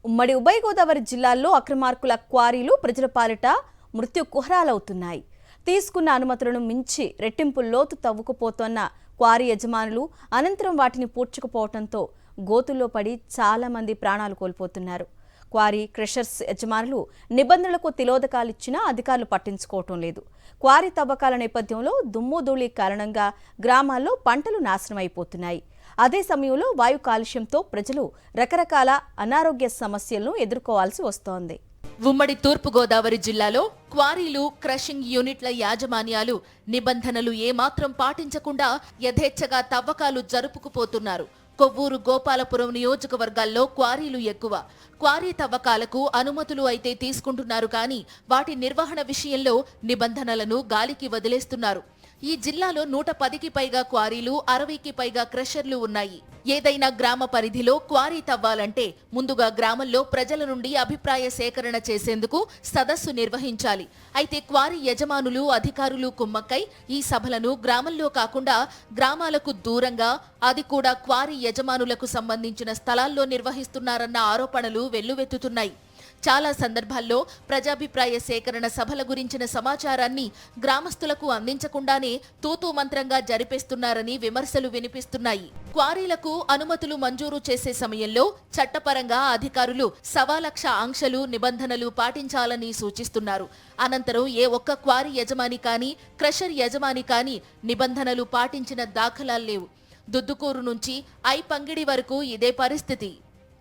ఉమ్మడి ఉభయ గోదావరి జిల్లాల్లో అక్రమార్కుల క్వారీలు ప్రజల పాలిట మృత్యు కుహరాలవుతున్నాయి. తీసుకున్న అనుమతులను మించి రెట్టింపు లోతు తవ్వుకుపోతున్న క్వారీ యజమానులు అనంతరం వాటిని పూడ్చుకుపోవడంతో గోతుల్లో పడి చాలా మంది ప్రాణాలు కోల్పోతున్నారు. క్వారీ క్రషర్స్ యజమానులు నిబంధనలకు తిలోదకాలిచ్చినా అధికారులు పట్టించుకోవటం లేదు. క్వారీ తవ్వకాల నేపథ్యంలో దుమ్ము ధూళి కారణంగా గ్రామాల్లో పంటలు నాశనమైపోతున్నాయి. అదే సమయంలో వాయు కాలుష్యంతో ప్రజలు రకరకాల అనారోగ్య సమస్యలను ఎదుర్కోవాల్సి వస్తోంది. ఉమ్మడి తూర్పు గోదావరి జిల్లాలో క్వారీలు, క్రషింగ్ యూనిట్ల యాజమాన్యాలు నిబంధనలు ఏమాత్రం పాటించకుండా యథేచ్ఛగా తవ్వకాలు జరుపుకుపోతున్నారు. కొవ్వూరు, గోపాలపురం నియోజకవర్గాల్లో క్వారీలు ఎక్కువ. క్వారీ తవ్వకాలకు అనుమతులు అయితే తీసుకుంటున్నారు కానీ వాటి నిర్వహణ విషయంలో నిబంధనలను గాలికి వదిలేస్తున్నారు. ఈ జిల్లాలో 110కి పైగా క్వారీలు, 60కి పైగా క్రషర్లు ఉన్నాయి. ఏదైనా గ్రామ పరిధిలో క్వారీ తవ్వాలంటే ముందుగా గ్రామంలో ప్రజల నుండి అభిప్రాయ సేకరణ చేసేందుకు సదస్సు నిర్వహించాలి. అయితే క్వారీ యజమానులు, అధికారులు కుమ్మక్కై ఈ సభలను గ్రామంలో కాకుండా గ్రామాలకు దూరంగా, అది కూడా క్వారీ యజమానులకు సంబంధించిన స్థలాల్లో నిర్వహిస్తున్నారన్న ఆరోపణలు వెల్లువెత్తుతున్నాయి. చాలా సందర్భాల్లో ప్రజాభిప్రాయ సేకరణ సభల గురించిన సమాచారాన్ని గ్రామస్తులకు అందించకుండానే తూతూ మంత్రంగా జరిపేస్తున్నారని విమర్శలు వినిపిస్తున్నాయి. క్వారీలకు అనుమతులు మంజూరు చేసే సమయంలో చట్టపరంగా అధికారులు 1,00,000 ఆంక్షలు, నిబంధనలు పాటించాలని సూచిస్తున్నారు. అనంతరం ఏ ఒక్క క్వారీ యజమాని కానీ, క్రషర్ యజమాని కానీ నిబంధనలు పాటించిన దాఖలాలు లేవు. దుద్దుకూరు నుంచి ఐపంగిడి వరకు ఇదే పరిస్థితి.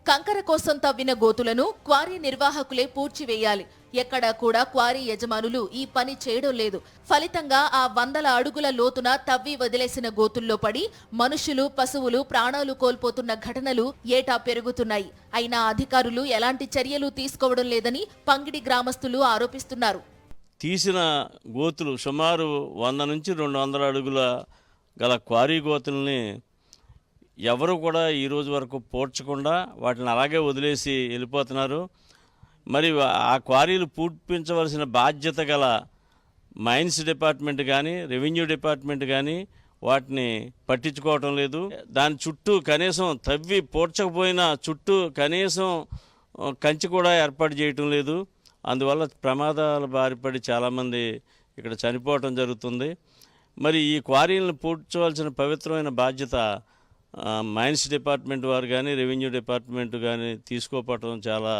కంకర కోసం తవ్విన గోతులను క్వారీ నిర్వాహకులే పూడ్చివేయాలి. ఎక్కడా కూడా క్వారీ యజమానులు ఈ పని చేయడం లేదు. ఫలితంగా ఆ 100 అడుగుల లోతున తవ్వి వదిలేసిన గోతుల్లో పడి మనుషులు, పశువులు ప్రాణాలు కోల్పోతున్న ఘటనలు ఏటా పెరుగుతున్నాయి. అయినా అధికారులు ఎలాంటి చర్యలు తీసుకోవడం లేదని పంగిడి గ్రామస్తులు ఆరోపిస్తున్నారు. తీసిన గోతులు సుమారు 100 నుంచి 200 అడుగుల గల క్వారీ గోతుల్ని ఎవరు కూడా ఈరోజు వరకు పూడ్చకుండా వాటిని అలాగే వదిలేసి వెళ్ళిపోతున్నారు. మరి ఆ క్వారీలు పూడ్పించవలసిన బాధ్యత గల మైన్స్ డిపార్ట్మెంట్ కానీ, రెవెన్యూ డిపార్ట్మెంట్ కానీ వాటిని పట్టించుకోవటం లేదు. దాని చుట్టూ కనీసం తవ్వి పూడ్చకపోయినా చుట్టూ కనీసం కంచి కూడా ఏర్పాటు చేయటం లేదు. అందువల్ల ప్రమాదాల బారిపడి చాలామంది ఇక్కడ చనిపోవటం జరుగుతుంది. మరి ఈ క్వారీలను పూడ్చవలసిన పవిత్రమైన బాధ్యత మైన్స్ డిపార్ట్మెంట్ వారు కానీ, రెవెన్యూ డిపార్ట్మెంట్ కానీ తీసుకోకపోవటం చాలా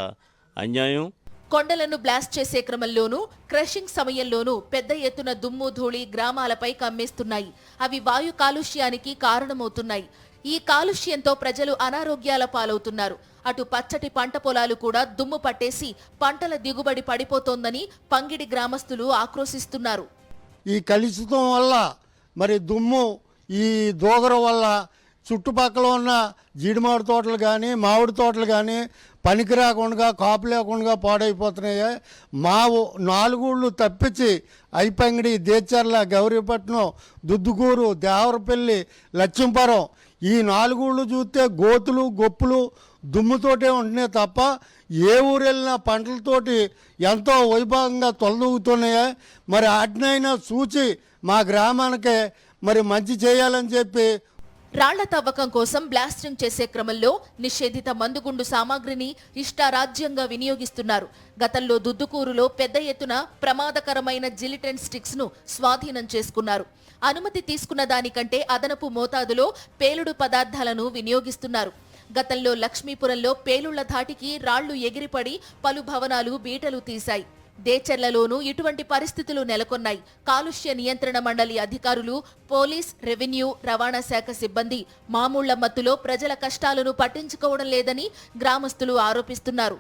అన్యాయం. కొండలను బ్లాస్ట్ చేసే క్రమంలోనూ, క్రషింగ్ సమయంలోనూ పెద్ద ఎత్తున దుమ్ము ధూళి గ్రామాలపై కమ్మేస్తున్నాయి. అవి వాయు కాలుష్యానికి కారణమవుతున్నాయి. ఈ కాలుష్యంతో ప్రజలు అనారోగ్యాల పాలవుతున్నారు. అటు పచ్చటి పంట పొలాలు కూడా దుమ్ము పట్టేసి పంటల దిగుబడి పడిపోతోందని పంగిడి గ్రామస్తులు ఆక్రోశిస్తున్నారు. ఈ కలుషితం వల్ల మరి దుమ్ము, ఈ దోగర వల్ల చుట్టుపక్కల ఉన్న జీడిమామిడి తోటలు కానీ, మామిడి తోటలు కానీ పనికి రాకుండా, కాపు లేకుండా పాడైపోతున్నాయి. మా 4 ఊళ్ళు తప్పించి ఐపంగిడి, దేచర్ల, గౌరీపట్నం, దుద్దుకూరు, దేవరపల్లి, లక్ష్మీపురం ఈ 4 ఊళ్ళు చూస్తే గోతులు, గొప్పులు, దుమ్ముతోటే ఉంటున్నాయి తప్ప ఏ ఊరు వెళ్ళినా పంటలతోటి ఎంతో వైభవంగా తొలదూగుతున్నాయి. మరి వాటినైనా చూచి మా గ్రామానికే మరి మంచి చేయాలని చెప్పి రాళ్ల తవ్వకం కోసం బ్లాస్టింగ్ చేసే క్రమంలో నిషేధిత మందుగుండు సామాగ్రిని ఇష్టారాజ్యంగా వినియోగిస్తున్నారు. గతంలో దుద్దుకూరులో పెద్ద ఎత్తున ప్రమాదకరమైన జిలిటెన్ స్టిక్స్ ను స్వాధీనం చేసుకున్నారు. అనుమతి తీసుకున్న దానికంటే అదనపు మోతాదులో పేలుడు పదార్థాలను వినియోగిస్తున్నారు. గతంలో లక్ష్మీపురంలో పేలుళ్ల ధాటికి రాళ్లు ఎగిరిపడి పలు భవనాలు బీటలు తీశాయి. దేచర్లలోనూ ఇటువంటి పరిస్థితులు నెలకొన్నాయి. కాలుష్య నియంత్రణ మండలి అధికారులు, పోలీస్, రెవెన్యూ, రవాణా శాఖ సిబ్బంది మామూళ్ల మత్తులో ప్రజల కష్టాలను పట్టించుకోవడం లేదని గ్రామస్తులు ఆరోపిస్తున్నారు.